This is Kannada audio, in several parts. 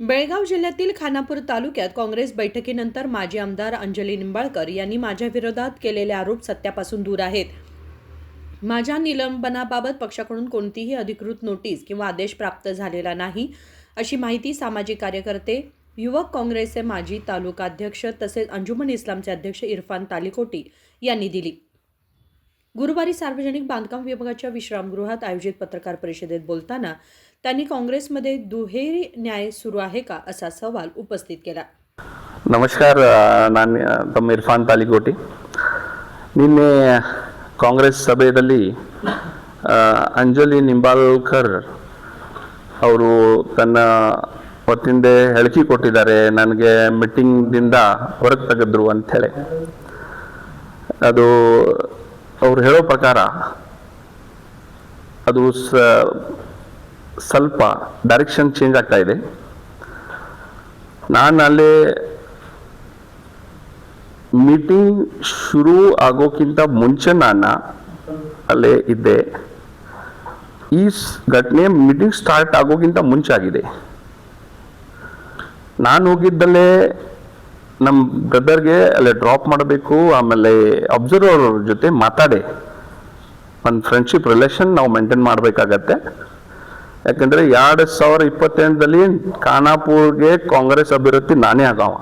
बेळगाव जिल्ह्यातील खानापूर तालुक्यात काँग्रेस बैठकीनंतर माजी आमदार अंजली निंबाळकर यांनी माझ्या विरोधात केलेले आरोप सत्यापासून दूर आहेत. माझ्या निलंबनाबाबत पक्षाकडून कोणतीही अधिकृत नोटीस किंवा आदेश प्राप्त झालेला नाही, अशी माहिती सामाजिक कार्यकर्ते, युवक काँग्रेसचे माजी तालुकाध्यक्ष तसेच अंजुमन इस्लामचे अध्यक्ष इरफान तालिकोटी यांनी दिली. गुरुवारी सार्वजनिक बांधकाम विभागाच्या विश्रामगृहात आयोजित पत्रकार परिषदेत बोलताना त्यांनी काँग्रेसमध्ये दुहेरी न्याय सुरू आहे का असा सवाल उपस्थित केला. ನಮಸ್ಕಾರ. ನಾನು ತಮ್ಮ ಇರ್ಫಾನ್ ತಾಲಿಕೋಟಿ. ನಿನ್ನೆ ಕಾಂಗ್ರೆಸ್ ಸಭೆಯಲ್ಲಿ ಅಂಜಲಿ ನಿಂಬಾಳ್ಕರ್ ಅವರು ತನ್ನ ವತಿಯಿಂದ ಹೇಳಿಕೆ ಕೊಟ್ಟಿದ್ದಾರೆ, ನನಗೆ ಮೀಟಿಂಗ್ದಿಂದ ಹೊರಗೆ ತೆಗೆದ್ರು ಅಂಥೇಳಿ. ಅದು ಅವ್ರು ಹೇಳೋ ಪ್ರಕಾರ ಅದು ಸ್ವಲ್ಪ ಡೈರೆಕ್ಷನ್ ಚೇಂಜ್ ಆಗ್ತಾ ಇದೆ. ನಾನು ಅಲ್ಲಿ ಮೀಟಿಂಗ್ ಶುರು ಆಗೋಕ್ಕಿಂತ ಮುಂಚೆ ನಾನು ಅಲ್ಲೇ ಇದ್ದೆ. ಈ ಘಟನೆ ಮೀಟಿಂಗ್ ಸ್ಟಾರ್ಟ್ ಆಗೋಕ್ಕಿಂತ ಮುಂಚೆ ಆಗಿದೆ. ನಾನು ಹೋಗಿದ್ದಲ್ಲೇ ನಮ್ಮ ಬ್ರದರ್ಗೆ ಅಲ್ಲೇ ಡ್ರಾಪ್ ಮಾಡಬೇಕು, ಆಮೇಲೆ ಅಬ್ಸರ್ವರ್ ಜೊತೆ ಮಾತಾಡಿ ಒಂದು ಫ್ರೆಂಡ್ಶಿಪ್ ರಿಲೇಷನ್ ನಾವು ಮೇಂಟೈನ್ ಮಾಡಬೇಕಾಗತ್ತೆ. ಯಾಕಂದರೆ 2028ರಲ್ಲಿ ಖಾನಾಪುರ್ಗೆ ಕಾಂಗ್ರೆಸ್ ಅಭ್ಯರ್ಥಿ ನಾನೇ ಆಗವ.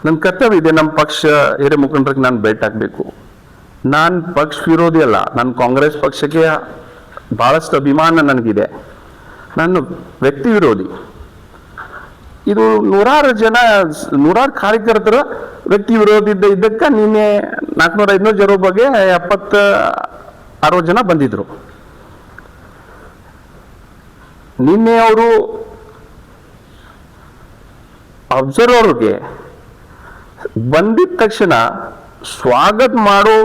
ನನ್ನ ಕರ್ತವ್ಯ ಇದೆ, ನಮ್ಮ ಪಕ್ಷ ಹಿರಿಯ ಮುಖಂಡರಿಗೆ ನಾನು ಭೇಟಿ ಆಗಬೇಕು. ನಾನು ಪಕ್ಷ ವಿರೋಧಿ ಅಲ್ಲ, ನನ್ನ ಕಾಂಗ್ರೆಸ್ ಪಕ್ಷಕ್ಕೆ ಭಾಳಷ್ಟು ಅಭಿಮಾನ ನನಗಿದೆ. ನಾನು ವ್ಯಕ್ತಿ ವಿರೋಧಿ. ಇದು ನೂರಾರು ಕಾರ್ಯಕರ್ತರ ವ್ಯಕ್ತಿ ವಿರೋಧಿ ಇದ್ದಕ್ಕೆ ನಿನ್ನೆ 400-500 ಜನ ಬಗ್ಗೆ 70-60 ಜನ ಬಂದಿದ್ರು. ನಿನ್ನೆ ಅವರು ಅಬ್ಸರ್ವರ್ಗೆ ಬಂದಿದ ತಕ್ಷಣ ಸ್ವಾಗತ ಮಾಡೋ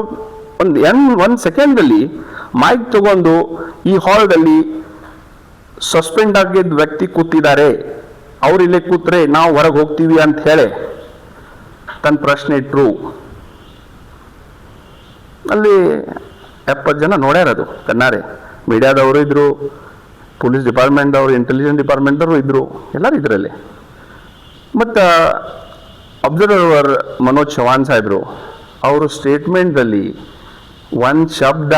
ಒಂದು ಸೆಕೆಂಡಲ್ಲಿ ಮೈಕ್ ತಗೊಂಡು ಈ ಹಾಲ್ದಲ್ಲಿ ಸಸ್ಪೆಂಡ್ ಆಗಿದ್ದ ವ್ಯಕ್ತಿ ಕೂತಿದ್ದಾರೆ, ಅವ್ರು ಇಲ್ಲೇ ಕೂತ್ರೆ ನಾವು ಹೊರಗೆ ಹೋಗ್ತೀವಿ ಅಂತ ಹೇಳಿ ತನ್ನ ಪ್ರಶ್ನೆ ಇಟ್ರು. ಅಲ್ಲಿ 70 ಜನ ನೋಡ್ಯಾರದು ಕಣ್ಣಾರೆ. ಮೀಡಿಯಾದವರು ಇದ್ರು, ಪೊಲೀಸ್ ಡಿಪಾರ್ಟ್ಮೆಂಟ್ ಅವರು, ಇಂಟೆಲಿಜೆನ್ಸ್ ಡಿಪಾರ್ಟ್ಮೆಂಟ್ ಅವರು ಇದ್ರು, ಎಲ್ಲರೂ ಇದರಲ್ಲಿ. ಮತ್ತು ಅಬ್ಸರ್ವರ್ ಮನೋಜ್ ಚವಾಣ್ ಸಾಹೇಬರು ಅವರು ಸ್ಟೇಟ್ಮೆಂಟಲ್ಲಿ ಒಂದು ಶಬ್ದ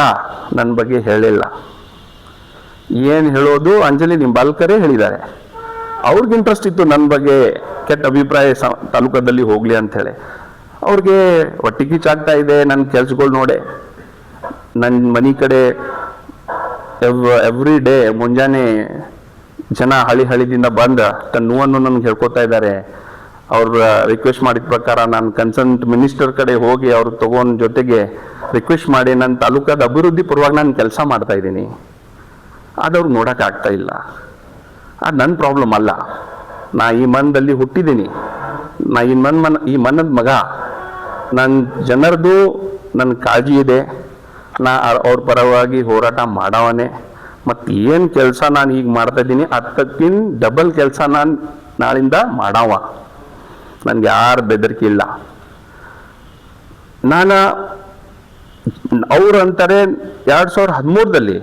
ನನ್ನ ಬಗ್ಗೆ ಹೇಳಿಲ್ಲ. ಏನು ಹೇಳೋದು ಅಂಜಲಿ ನಿಂಬಾಳ್ಕರೇ ಹೇಳಿದ್ದಾರೆ. ಅವ್ರಿಗೆ ಇಂಟ್ರೆಸ್ಟ್ ಇತ್ತು ನನ್ನ ಬಗ್ಗೆ ಕೆಟ್ಟ ಅಭಿಪ್ರಾಯ ತಾಲೂಕದಲ್ಲಿ ಹೋಗಲಿ ಅಂಥೇಳಿ. ಅವ್ರಿಗೆ ಹೊಟ್ಟೆ ಚಾಗ್ತಾ ಇದೆ ನನ್ನ ಕೆಲ್ಸಗಳು ನೋಡಿ. ನನ್ನ ಮನೆ ಕಡೆ ಎವ್ರಿ ಡೇ ಮುಂಜಾನೆ ಜನ ಹಳಿದಿಂದ ಬಂದು ತನ್ನ ನೋವನ್ನು ನನಗೆ ಹೇಳ್ಕೊತಾ ಇದ್ದಾರೆ. ಅವ್ರ ರಿಕ್ವೆಸ್ಟ್ ಮಾಡಿದ ಪ್ರಕಾರ ನಾನು ಕನ್ಸರ್ನ್ ಮಿನಿಸ್ಟರ್ ಕಡೆ ಹೋಗಿ ಅವ್ರು ತಗೊಂಡ್ ಜೊತೆಗೆ ರಿಕ್ವೆಸ್ಟ್ ಮಾಡಿ ನನ್ನ ತಾಲೂಕದ ಅಭಿವೃದ್ಧಿ ಪರವಾಗಿ ನಾನು ಕೆಲಸ ಮಾಡ್ತಾ ಇದ್ದೀನಿ. ಅದವ್ರು ನೋಡೋಕ್ಕಾಗ್ತಾ ಇಲ್ಲ. ಅದು ನನ್ನ ಪ್ರಾಬ್ಲಮ್ ಅಲ್ಲ. ನಾ ಈ ಮನದಲ್ಲಿ ಹುಟ್ಟಿದ್ದೀನಿ, ನಾ ಈ ಮನದ ಮಗ. ನನ್ನ ಜನರದು ನನ್ನ ಕಾಳಜಿ ಇದೆ. ನಾ ಅವ್ರ ಪರವಾಗಿ ಹೋರಾಟ ಮಾಡವನೇ. ಮತ್ತು ಏನು ಕೆಲಸ ನಾನು ಈಗ ಮಾಡ್ತಾ ಇದ್ದೀನಿ ಅದಕ್ಕಿಂತ ಡಬಲ್ ಕೆಲಸ ನಾನು ನಾಳಿಂದ ಮಾಡವ. ನನಗೆ ಯಾರು ಬೆದರಿಕೆ ಇಲ್ಲ. ಅವ್ರು ಅಂತಾರೆ 2013ರಲ್ಲಿ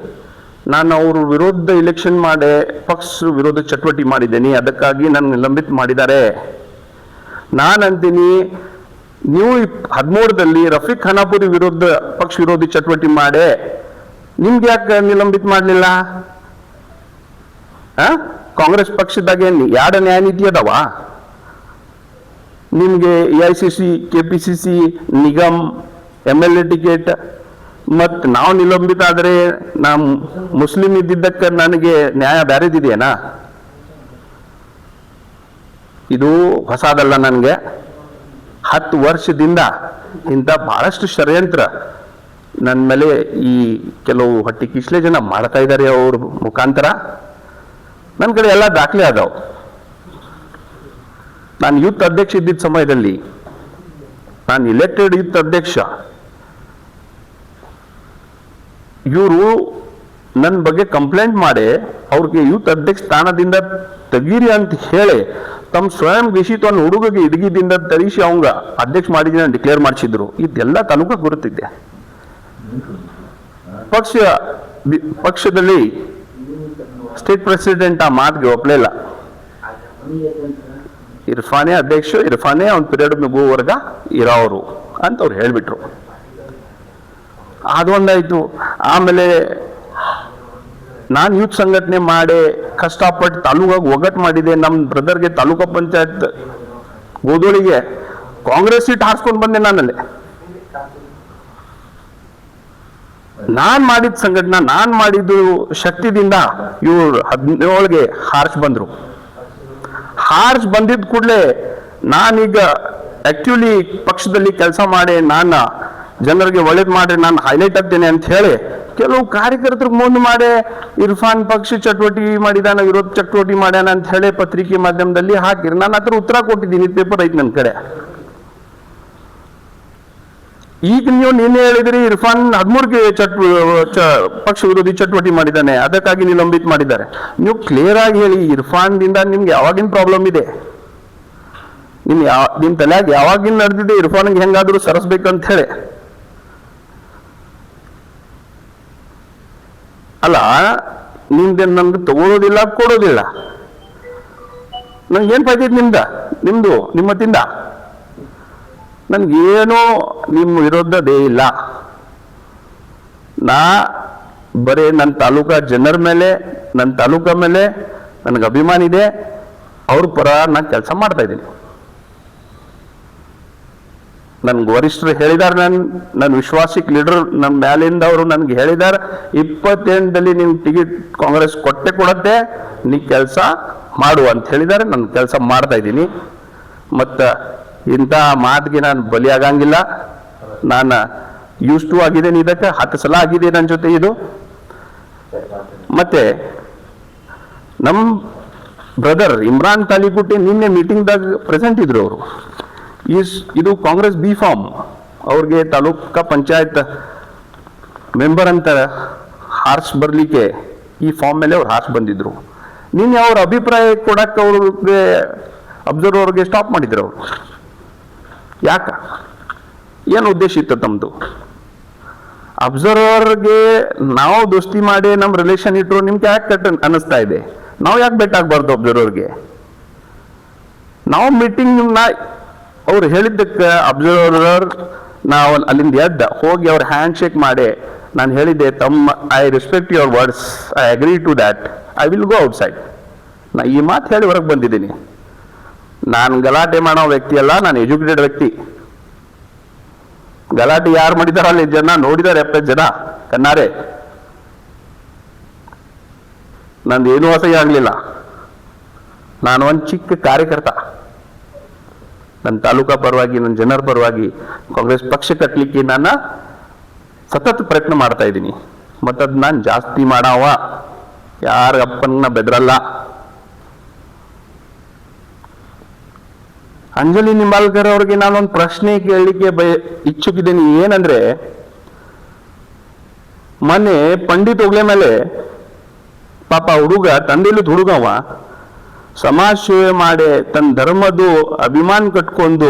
ನಾನು ಅವ್ರ ವಿರೋಧ ಇಲೆಕ್ಷನ್ ಮಾಡಿ ಪಕ್ಷ ವಿರೋಧ ಚಟುವಟಿಕೆ ಮಾಡಿದ್ದೇನೆ, ಅದಕ್ಕಾಗಿ ನನ್ನ ನಿಲಂಬಿತ ಮಾಡಿದ್ದಾರೆ. ನಾನಂತೀನಿ ನೀವು 2013ರಲ್ಲಿ ರಫೀಕ್ ಖಾನಾಪುರಿ ವಿರುದ್ಧ ಪಕ್ಷ ವಿರೋಧಿ ಚಟುವಟಿಕೆ ಮಾಡಿ ನಿಮ್ಗೆ ಯಾಕೆ ನಿಲಂಬಿತ ಮಾಡಲಿಲ್ಲ? ಕಾಂಗ್ರೆಸ್ ಪಕ್ಷದಾಗೆ 2 ನ್ಯಾಯ ನೀತಿ ಅದಾವ. ನಿಮ್ಗೆ AICC, KPCC, Nigam, MLA ticket. ಮತ್ತು ನಾವು ನಿಲಂಬಿತ ಆದರೆ ನಾ ಮುಸ್ಲಿಂ ಇದ್ದಿದ್ದಕ್ಕೆ ನನಗೆ ನ್ಯಾಯ ಬ್ಯಾರೆದಿದೆಯೇನಾ? ಇದು ಹೊಸದಲ್ಲ ನನಗೆ. 10 ವರ್ಷದಿಂದ ಇಂಥ ಬಹಳಷ್ಟು ಷಡ್ಯಂತ್ರ ನನ್ನ ಮೇಲೆ ಈ ಕೆಲವು ಹೊಟ್ಟೆ ಕಿಸ್ಲೆ ಜನ ಮಾಡ್ತಾ ಇದ್ದಾರೆ. ಅವ್ರ ಮುಖಾಂತರ ನನ್ನ ಕಡೆ ಎಲ್ಲ ದಾಖಲೆ ಅದಾವ. ನಾನು ಯೂತ್ ಅಧ್ಯಕ್ಷ ಇದ್ದಿದ್ದ ಸಮಯದಲ್ಲಿ, ನಾನು ಇಲೆಕ್ಟೆಡ್ ಯೂತ್ ಅಧ್ಯಕ್ಷ, ಇವರು ನನ್ನ ಬಗ್ಗೆ ಕಂಪ್ಲೇಂಟ್ ಮಾಡಿ ಅವ್ರಿಗೆ ಯೂತ್ ಅಧ್ಯಕ್ಷ ಸ್ಥಾನದಿಂದ ತೆಗೀರಿ ಅಂತ ಹೇಳಿ ತಮ್ಮ ಸ್ವಯಂ ಘೋಷಿತ ಒಂದು ಹುಡುಗಗೆ ಇಡಗಿದಿಂದ ತರಿಸಿ ಅವಂಗ ಅಧ್ಯಕ್ಷ ಮಾಡಿದ್ದೀನಿ ಡಿಕ್ಲೇರ್ ಮಾಡಿಸಿದ್ರು. ಇದೆಲ್ಲ ತಾಲೂಕು ಗುರುತಿದ್ದೆ. ಪಕ್ಷದಲ್ಲಿ ಸ್ಟೇಟ್ ಪ್ರೆಸಿಡೆಂಟ್ ಆ ಮಾತಿಗೆ ಒಪ್ಪಲಿಲ್ಲ. ಇರ್ಫಾನೇ ಅಧ್ಯಕ್ಷ, ಇರ್ಫಾನೇ ಅವ್ನ ಪಿರಿಯಡ್ ಮುಗುವವರೆಗ ಇರೋರು ಅಂತ ಅವ್ರು ಹೇಳ್ಬಿಟ್ರು. ಅದೊಂದಾಯ್ತು. ಆಮೇಲೆ ನಾನು ಯೂತ್ ಸಂಘಟನೆ ಮಾಡಿ ಕಷ್ಟಪಟ್ಟು ತಾಲೂಕಾಗ ಒಗ್ಗಟ್ಟು ಮಾಡಿದೆ. ನಮ್ಮ ಬ್ರದರ್ಗೆ ತಾಲೂಕಾ ಪಂಚಾಯತ್ ಗೋದೋಳಿಗೆ ಕಾಂಗ್ರೆಸ್ ಸೀಟ್ ಹಾರಿಸ್ಕೊಂಡು ಬಂದೆ. ನಾನಲ್ಲಿ ನಾನ್ ಮಾಡಿದ ಸಂಘಟನೆ, ನಾನ್ ಮಾಡಿದ್ದು ಶಕ್ತಿದಿಂದ ಇವ್ರು 17ಗೆ ಹಾರ್ಚ್ ಬಂದ್ರು. ಹಾರ್ಚ್ ಬಂದಿದ್ ಕೂಡಲೇ ನಾನೀಗ ಆಕ್ಚುಲಿ ಪಕ್ಷದಲ್ಲಿ ಕೆಲಸ ಮಾಡಿ ನಾನು ಜನರಿಗೆ ಒಳ್ಳೇದು ಮಾಡಿ ನಾನು ಹೈಲೈಟ್ ಆಗ್ತೇನೆ ಅಂತ ಹೇಳಿ ಕೆಲವು ಕಾರ್ಯಕರ್ತರಿಗೆ ಮುಂದೆ ಮಾಡಿ ಇರ್ಫಾನ್ ಪಕ್ಷ ಚಟುವಟಿಕೆ ಮಾಡಿದಾನ, ವಿರೋಧ ಚಟುವಟಿಕೆ ಮಾಡ್ಯಾನ ಅಂತ ಹೇಳಿ ಪತ್ರಿಕೆ ಮಾಧ್ಯಮದಲ್ಲಿ ಹಾಕಿರಿ. ನಾನು ಹತ್ರ ಉತ್ತರ ಕೊಟ್ಟಿದ್ದೀನಿ, ಪೇಪರ್ ಐತಿ ನನ್ನ ಕಡೆ. ಈಗ ನೀವು ನಿನ್ನೆ ಹೇಳಿದ್ರಿ ಇರ್ಫಾನ್ 13ಗೆ ಪಕ್ಷ ವಿರೋಧಿ ಚಟುವಟಿಕೆ ಮಾಡಿದ್ದಾನೆ, ಅದಕ್ಕಾಗಿ ನಿಲಂಬಿತ ಮಾಡಿದ್ದಾರೆ. ನೀವು ಕ್ಲಿಯರ್ ಆಗಿ ಹೇಳಿ, ಇರ್ಫಾನ್ ದಿಂದ ನಿಮ್ಗೆ ಯಾವಾಗಿನ ಪ್ರಾಬ್ಲಮ್ ಇದೆ? ನಿಮ್ ತಲೆಯಾಗ ಯಾವಾಗಿನ ನಡೆದಿದೆ ಇರ್ಫಾನ್ಗೆ ಹೆಂಗಾದ್ರೂ ಸರಿಸ್ಬೇಕಂತ ಹೇಳಿ? ಅಲ್ಲ, ನಿಮ್ದೆ ನಮ್ಗೆ ತಗೊಳ್ಳೋದಿಲ್ಲ, ಕೊಡೋದಿಲ್ಲ. ನಂಗೇನ್ ಫಾಯ್ದೆ ನಿಮ್ದು ನಿಮ್ಮತ್ತಿಂದ? ನನ್ಗೇನೋ ನಿಮ್ಮ ವಿರೋಧದೇ ಇಲ್ಲ. ನಾ ಬರೀ ನನ್ನ ತಾಲೂಕಾ ಜನರ ಮೇಲೆ, ನನ್ನ ತಾಲೂಕಾ ಮೇಲೆ ನನಗೆ ಅಭಿಮಾನ ಇದೆ. ಅವ್ರ ಪರ ನಾನು ಕೆಲಸ ಮಾಡ್ತಾ ಇದ್ದೀನಿ. ನನ್ಗೆ ವರಿಷ್ಠರು ಹೇಳಿದಾರೆ, ನನ್ನ ವಿಶ್ವಾಸಿಕ್ ಲೀಡರ್ ನನ್ನ ಮ್ಯಾಲಿಂದ ಅವರು ನನ್ಗೆ ಹೇಳಿದಾರೆ, 28ರಲ್ಲಿ ನಿನ್ ಟಿಕೆಟ್ ಕಾಂಗ್ರೆಸ್ ಕೊಡುತ್ತೆ, ನೀ ಕೆಲಸ ಮಾಡು ಅಂತ ಹೇಳಿದ್ದಾರೆ. ನಾನು ಕೆಲಸ ಮಾಡ್ತಾ ಇದ್ದೀನಿ. ಮತ್ತ ಇಂಥ ಮಾತಿಗೆ ನಾನು ಬಲಿಯಾಗಂಗಿಲ್ಲ. ನಾನು ಯೂಸ್ ಟು ಆಗಿದ್ದೇನೆ, ಇದಕ್ಕೆ 10 ಸಲ ಆಗಿದೆ ನನ್ನ ಜೊತೆ ಇದು. ಮತ್ತೆ ನಮ್ಮ ಬ್ರದರ್ ಇಮ್ರಾನ್ ತಾಲಿಕುಟಿ ನಿನ್ನೆ ಮೀಟಿಂಗ್ದಾಗ ಪ್ರೆಸೆಂಟ್ ಇದ್ರು. ಅವರು ಇದು ಕಾಂಗ್ರೆಸ್ ಬಿ ಫಾರ್ಮ್, ಅವ್ರಿಗೆ ತಾಲೂಕಾ ಪಂಚಾಯತ್ ಮೆಂಬರ್ ಅಂತ ಹಾರ್ಸ್ ಬರ್ಲಿಕ್ಕೆ ಈ ಫಾರ್ಮ್ ಮೇಲೆ ಅವ್ರು ಹಾರ್ಸ್ ಬಂದಿದ್ರು. ನಿನ್ನೆ ಅವ್ರ ಅಭಿಪ್ರಾಯ ಕೊಡಕ್ಕೆ ಅವ್ರಿಗೆ ಅಬ್ಸರ್ವರ್ಗೆ ಸ್ಟಾಪ್ ಮಾಡಿದ್ರು. ಅವರು ಯಾಕ? ಏನು ಉದ್ದೇಶ ಇತ್ತು ತಮ್ಮದು? ಅಬ್ಸರ್ವರ್ಗೆ ನಾವು ದೋಸ್ತಿ ಮಾಡಿ ನಮ್ಮ ರಿಲೇಷನ್ ಇಟ್ಟರು ನಿಮ್ಗೆ ಯಾಕೆ ಕಟ್ ಅನ್ನಿಸ್ತಾ ಇದೆ? ನಾವು ಯಾಕೆ ಬೆಟ್ ಆಗ್ಬಾರ್ದು ಅಬ್ಸರ್ವರ್ಗೆ? ನಾವು ಮೀಟಿಂಗ್ ಅವ್ರು ಹೇಳಿದ್ದಕ್ಕೆ ಅಬ್ಸರ್ವರ್ ನಾವು ಅಲ್ಲಿಂದ ಎದ್ದ ಹೋಗಿ ಅವ್ರ ಹ್ಯಾಂಡ್ ಶೇಕ್ ಮಾಡಿ ನಾನು ಹೇಳಿದ್ದೆ, I respect your words, I agree to that, I will go outside. ನಾ ಈ ಮಾತು ಹೇಳಿ ಹೊರಗೆ ಬಂದಿದ್ದೀನಿ. ನಾನು ಗಲಾಟೆ ಮಾಡೋ ವ್ಯಕ್ತಿ ಅಲ್ಲ, ನಾನು ಎಜುಕೇಟೆಡ್ ವ್ಯಕ್ತಿ. ಗಲಾಟೆ ಯಾರು ಮಾಡಿದಾರ ಅಲ್ಲಿ ಜನ ನೋಡಿದಾರೆ, 70 ಜನ ಕಣ್ಣಾರೆ. ನಂದು ಏನೂ ಅಸಹ್ಯ ಆಗಲಿಲ್ಲ. ನಾನು ಒಂದು ಚಿಕ್ಕ ಕಾರ್ಯಕರ್ತ. ನನ್ನ ತಾಲೂಕಾ ಪರವಾಗಿ, ನನ್ನ ಜನರ ಪರವಾಗಿ ಕಾಂಗ್ರೆಸ್ ಪಕ್ಷ ಕಟ್ಟಲಿಕ್ಕೆ ನಾನು ಸತತ ಪ್ರಯತ್ನ ಮಾಡ್ತಾ ಇದ್ದೀನಿ. ಮತ್ತದು ನಾನು ಜಾಸ್ತಿ ಮಾಡವ, ಯಾರ ಅಪ್ಪನ ಬೆದರಲ್ಲ. ಅಂಜಲಿ ನಿಂಬಾಳ್ಕರ್ ಅವ್ರಿಗೆ ನಾನೊಂದು ಪ್ರಶ್ನೆ ಕೇಳಲಿಕ್ಕೆ ಇಚ್ಛುಕಿದ್ದೀನಿ. ಏನಂದ್ರೆ, ಮೊನ್ನೆ ಪಂಡಿತ್ ಹೋಗ್ಲೆ ಮೇಲೆ ಪಾಪ ಹುಡುಗ, ತಂದೆಲಿದ್ ಹುಡುಗವ ಸಮಾಜ ಸೇವೆ ಮಾಡಿ ತನ್ನ ಧರ್ಮದ್ದು ಅಭಿಮಾನ ಕಟ್ಕೊಂಡು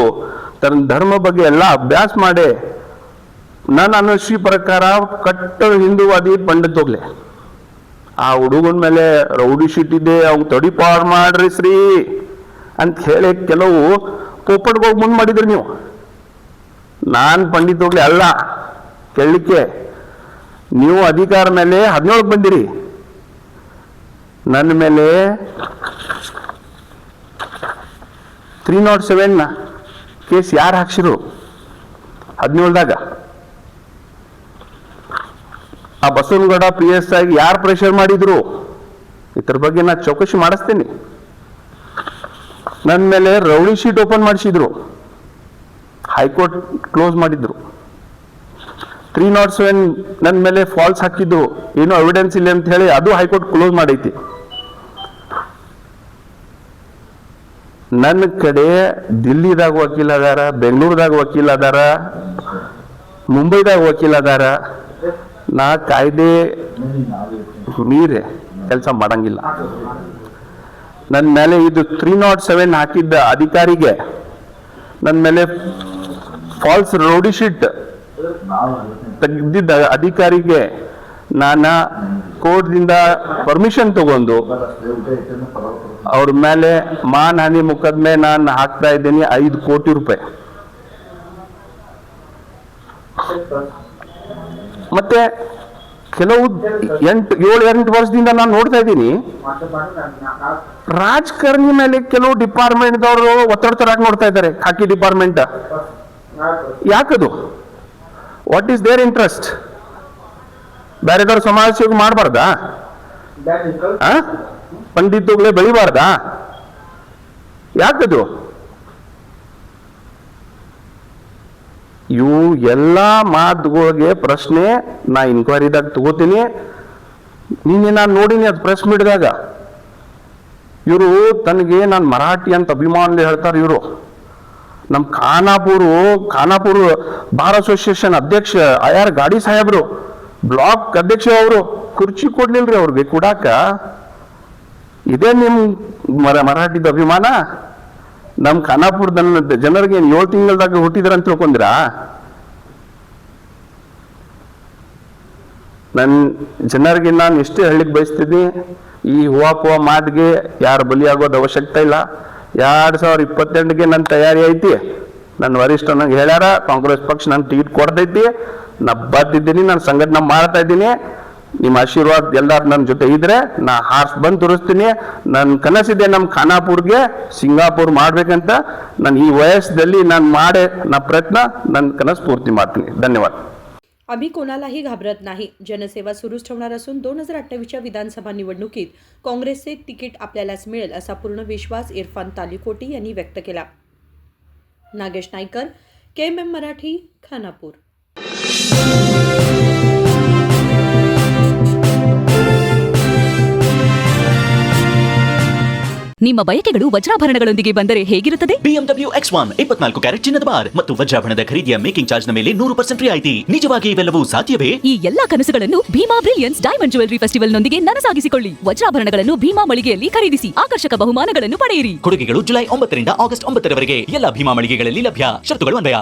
ತನ್ನ ಧರ್ಮ ಬಗ್ಗೆ ಎಲ್ಲ ಅಭ್ಯಾಸ ಮಾಡಿ ನನ್ನ ಅನುಶ್ರೀ ಪ್ರಕಾರ ಕಟ್ಟ ಹಿಂದೂವಾದಿ ಪಂಡಿತ್ ಹೋಗ್ಲೆ. ಆ ಹುಡುಗನ ಮೇಲೆ ರೌಡಿ ಶೀಟ್ ಇದೆ, ಅವ್ನು ತಡಿಪಾಡ್ ಮಾಡ್ರಿ ಶ್ರೀ ಅಂತ ಹೇಳಿ ಕೆಲವು ಪೋಪಟ್ಗೋಗಿ ಮುಂದೆ ಮಾಡಿದ್ರಿ ನೀವು. ನಾನು ಪಂಡಿತ್ ಹೋಗ್ಲಿ ಅಲ್ಲ ಕೇಳಲಿಕ್ಕೆ. ನೀವು ಅಧಿಕಾರ ಮೇಲೆ 17ಕ್ಕೆ ಬಂದಿರಿ. ನನ್ನ ಮೇಲೆ 307 ಕೇಸ್ ಯಾರು ಹಾಕ್ಸಿರು 17ದಾಗ? ಆ ಬಸವನಗೌಡ PS ಆಗಿ ಯಾರು ಪ್ರೆಷರ್ ಮಾಡಿದ್ರು? ಇದ್ರ ಬಗ್ಗೆ ನಾ ಚೌಕಶಿ ಮಾಡಿಸ್ತೀನಿ. ನನ್ನ ಮೇಲೆ ರೌಡಿ ಶೀಟ್ ಓಪನ್ ಮಾಡಿಸಿದ್ರು, ಹೈಕೋರ್ಟ್ ಕ್ಲೋಸ್ ಮಾಡಿದ್ರು. 307 ನನ್ನ ಮೇಲೆ ಫಾಲ್ಸ್ ಹಾಕಿದ್ರು, ಏನೋ ಎವಿಡೆನ್ಸ್ ಇಲ್ಲ ಅಂತ ಹೇಳಿ ಅದು ಹೈಕೋರ್ಟ್ ಕ್ಲೋಸ್ ಮಾಡೈತಿ. ನನ್ನ ಕಡೆ ದಿಲ್ಲಿದಾಗ ವಕೀಲ ಅದಾರ, ಬೆಂಗಳೂರದಾಗ ವಕೀಲ ಅದಾರ, ಮುಂಬೈದಾಗ ವಕೀಲ ಅದಾರ. ನಾ ಕಾಯ್ದೆ ಮೀರೆ ಕೆಲಸ ಮಾಡಂಗಿಲ್ಲ. ನನ್ನ ಮೇಲೆ ಇದು 307 ಹಾಕಿದ್ದ ಅಧಿಕಾರಿಗೆ, ನನ್ನ ಮೇಲೆ ಫಾಲ್ಸ್ ರೌಡಿ ಶೀಟ್ ತೆಗೆದಿದ್ದ ಅಧಿಕಾರಿಗೆ ನಾನು ಕೋರ್ಟ್ದಿಂದ ಪರ್ಮಿಷನ್ ತಗೊಂಡು ಅವ್ರ ಮೇಲೆ ಮಾನಹಾನಿ ಮೊಕದ್ದಮೆ ನಾನು ಹಾಕ್ತಾ ಇದ್ದೀನಿ 5 ಕೋಟಿ ರೂಪಾಯಿ. ಮತ್ತೆ ಕೆಲವು 7-8 ವರ್ಷದಿಂದ ನಾನು ನೋಡ್ತಾ ಇದ್ದೀನಿ ರಾಜಕಾರಣಿ ಮೇಲೆ ಕೆಲವು ಡಿಪಾರ್ಟ್ಮೆಂಟ್ದವರು ಒತ್ತಡ ತರಕ್ ನೋಡ್ತಾ ಇದ್ದಾರೆ. ಖಾಕಿ ಡಿಪಾರ್ಟ್ಮೆಂಟ್ ಯಾಕದು? What is their interest? ಬೇರೆದವ್ರ ಸಮಾಜ ಸೇವೆ ಮಾಡಬಾರ್ದಾ? ಪಂಡಿತುಗಳೇ ಬೆಳಿಬಾರ್ದಾ? ಯಾಕದು? ಇವು ಎಲ್ಲ ಮಾತುಗಳಿಗೆ ಪ್ರಶ್ನೆ ನಾ ಇನ್ಕ್ವೈರಿದಾಗ ತಗೋತೀನಿ. ನಿನ್ನೆ ನಾನು ನೋಡಿನಿ ಅದು ಪ್ರೆಸ್ ಮೀಟ್ದಾಗ. ಇವರು ತನಗೆ ನಾನು ಮರಾಠಿ ಅಂತ ಅಭಿಮಾನ ಹೇಳ್ತಾರೆ. ಇವರು ನಮ್ಮ ಖಾನಾಪುರ ಬಾರ್ ಅಸೋಸಿಯೇಷನ್ ಅಧ್ಯಕ್ಷ IR ಗಾಡಿ ಸಾಹೇಬ್ರು, ಬ್ಲಾಕ್ ಅಧ್ಯಕ್ಷ ಅವರು ಕುರ್ಚಿ ಕೊಡ್ಲಿಲ್ರಿ ಅವ್ರಿಗೆ ಕೊಡಾಕ. ಇದೇ ನಿಮ್ ಮರಾಠಿದ ಅಭಿಮಾನ? ನಮ್ ಖಾನಾಪುರದ ಜನರಿಗೆ 7 ತಿಂಗಳದಾಗ ಹುಟ್ಟಿದ್ರ ಅಂತ ತಿಳ್ಕೊಂಡಿರಾ? ನನ್ ಜನರಿಗೆ ನಾನು ಇಷ್ಟೇ ಹೇಳಲಿಕ್ಕೆ ಬಯಸ್ತೀನಿ, ಈ ಹೂವಾಪುವ ಮಾತಿಗೆ ಯಾರು ಬಲಿಯಾಗೋದು ಅವಶ್ಯಕತೆ ಇಲ್ಲ. 2028ಗೆ ನನ್ನ ತಯಾರಿ ಐತಿ. ನನ್ನ ವರಿಷ್ಠ ನಂಗೆ ಹೇಳ್ಯಾರ, ಕಾಂಗ್ರೆಸ್ ಪಕ್ಷ ನನ್ ಟಿಕೆಟ್ ಕೊಡ್ತೈತಿ. ನಾ ಬದ್ದಿದ್ದೀನಿ, ನಾನು ಸಂಘಟನೆ ಮಾಡ್ತಾ ಇದ್ದೀನಿ. ನಿಮ್ಮ ಆಶೀರ್ವಾದ ಎಲ್ಲಾರು ನನ್ನ ಜೊತೆ ಇದ್ರೆ ನಾ ಹಾರ್ಸ್ ಬಂದು ತೋರಿಸ್ತೀನಿ. ನನ್ನ ಕನಸಿದೆ ನಮ್ಮ ಖಾನಾಪುರ್ಗೆ ಸಿಂಗಾಪುರ್ ಮಾಡ್ಬೇಕಂತ. ನಾನು ಈ ವಯಸ್ಸಲ್ಲಿ ನಾ ಪ್ರಯತ್ನ ನನ್ನ ಕನಸು ಪೂರ್ತಿ ಮಾಡ್ತೀನಿ. ಧನ್ಯವಾದ. आम्ही कोणालाही घाबरत नाही. जनसेवा सुरूच ठेवणार असून 2028च्या विधानसभा निवडणुकीत काँग्रेसचे तिकीट आपल्यालाच मिळेल असा पूर्ण विश्वास इरफान तालीकोटी यांनी व्यक्त केला. नागेश नायकर, KMM मराठी, खानापूर. ನಿಮ್ಮ ಬಯಕೆಗಳು ವಜ್ರಾಭರಣಗಳೊಂದಿಗೆ ಬಂದರೆ ಹೇಗಿರುತ್ತದೆ? BMW X1 24 ಕ್ಯಾರೆಟ್ ಚಿನ್ನದ ಬಾರ್ ಮತ್ತು ವಜ್ರಾಭರಣದ ಖರೀದಿಯ ಮೇಕಿಂಗ್ ಚಾರ್ಜ್ ನ ಮೇಲೆ 100% ರಿಯಾಯಿತಿ. ನಿಜವಾಗಿ ಇವೆಲ್ಲವೂ ಸಾಧ್ಯವೇ? ಈ ಎಲ್ಲಾ ಕನಸುಗಳನ್ನು Bhima brilliance diamond jewellery festival ನೊಂದಿಗೆ ನನಸಾಗಿಸಿಕೊಳ್ಳಿ. ವಜ್ರಾಭರಣಗಳನ್ನು ಭೀಮಾ ಮಳಿಗೆಯಲ್ಲಿ ಖರೀದಿಸಿ ಆಕರ್ಷಕ ಬಹುಮಾನಗಳನ್ನು ಪಡೆಯಿರಿ. ಕೊಡುಗೆಗಳು ಜುಲೈ 9 ರಿಂದ ಆಗಸ್ಟ್ 9 ರವರೆಗೆ ಎಲ್ಲ ಭೀಮಾ ಮಳಿಗೆಗಳಲ್ಲಿ ಲಭ್ಯ. ಷರತ್ತುಗಳು ಅನ್ವಯ.